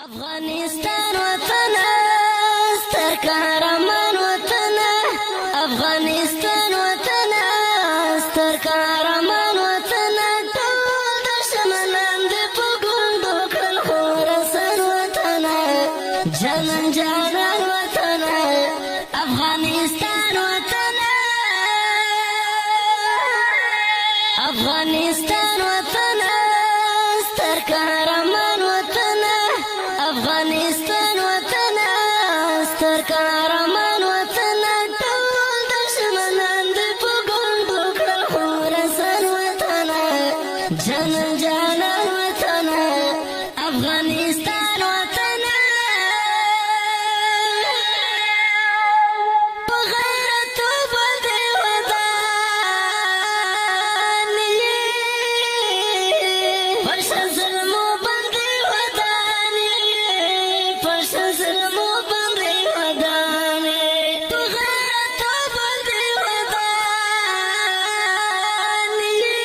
افغانستان وطن ستر قهرمان وطن افغانستان وطن ستر قهرمان وطن ټول دشمنان دې په ګونډو کړل خراسان وطن جانان جانان وطن افغانستان وطن افغانستان وطن ستر قهرمان وطن افغانستان وطن ستر قهرمان وطن ټول دشمنان دې په ګونډو کړل خراسان وطن جانان جانان وطن افغانستان وطن په غیرت باندې ودان یې پر ظلمو باندې ودان یې پر ظلمو باندې ودان یې په غیرت باندې ودان یې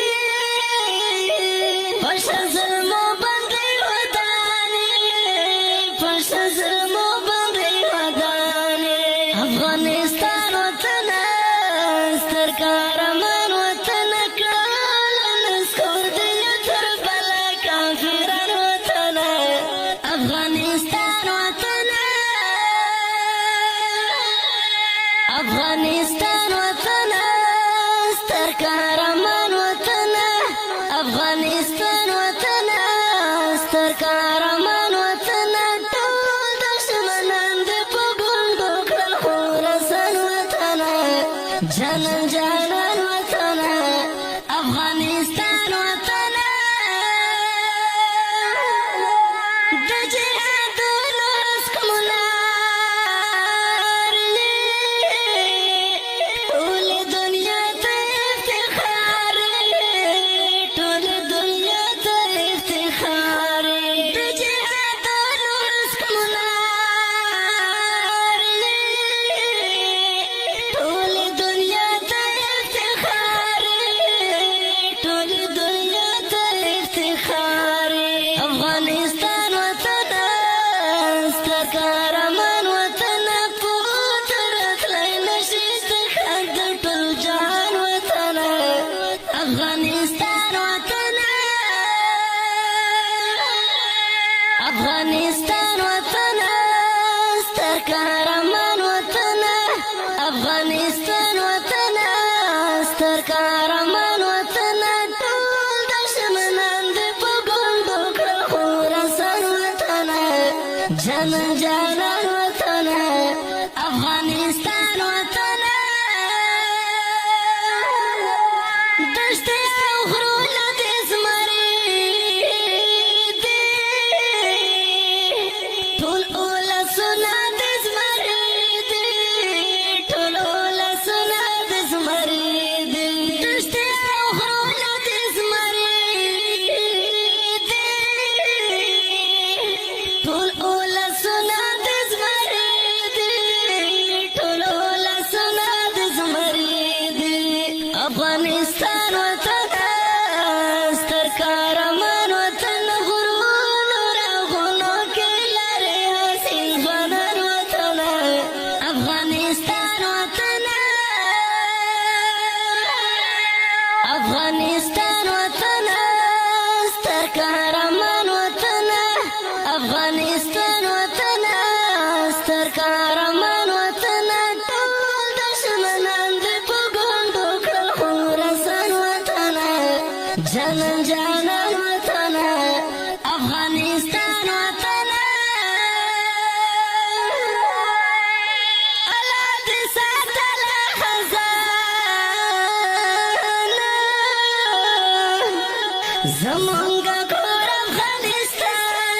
پر ظلمو باندې ودان یې پر ظلمو باندې ودان یې افغانستان وطن ستر قهرمان وطن کړل نسکور دې تر بلا کافران وطن افغانستان وطن افغانستان وطن ستر قهرمان وطن افغانستان وطن ستر قهرمان وطن ټول دشمنان دې په ګونډو کړل خراسان وطن جانان جانان وطن افغانستان وطن د جهادونو سکملار یې ټول دنیا ته افتخار یې ټول دنیا ته افتخار یې د جهادونو سکملار یې ټول دنیا ته افتخار یې ټول دنیا ته افتخار یې افغانستان وطن ستر قهرمان وطن پوتر تلای نشي څخه د ټول جهان وطن افغانستان وطن افغانستان وطن ستر قهرمان وطن افغانستان وطن ستر قهرمان وطن ټول دشمنان دې په ګونډو کړل خراسان وطن جانان جانان وطن افغانستان وطن دشتې او غرونه دې زمري دي ټول اولسونه دې زمري دي ټول اولسونه دې زمري دي دشتې او غرونه دې زمري دي ټول اولسونه دې زمري دي ټول اولسونه دې زمري دي افغانستان وطن ستر قهرمان وطن غرونو راغونو کې لري حسین ځوانان وطن افغانستان وطن افغانستان وطن ستر قهرمان وطن افغانستان وطن ستر قهرمان وطن ټول دشمنان دې په ګونډو کړل خراسان وطن جانان جانان وطن افغانستان وطن الله دې ساتله خزانه زمونږ کور افغانستان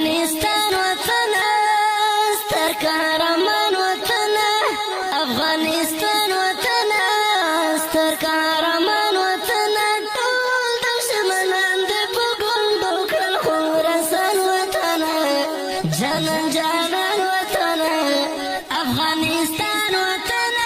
افغانستان وطن ستر قهرمان وطن افغانستان وطن ستر قهرمان وطن ټول دشمنان دې په ګونډو کړل خو رسن وطن جانان جانان وطن افغانستان وطن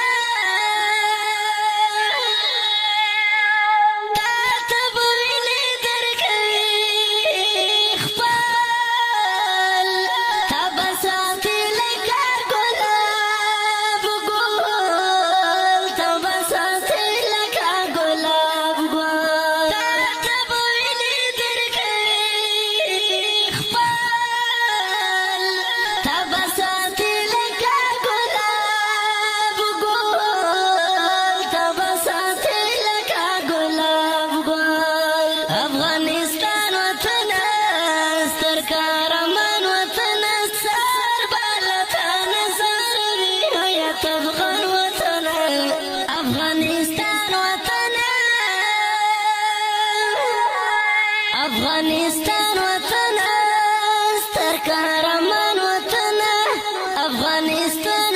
Afghanistan, what's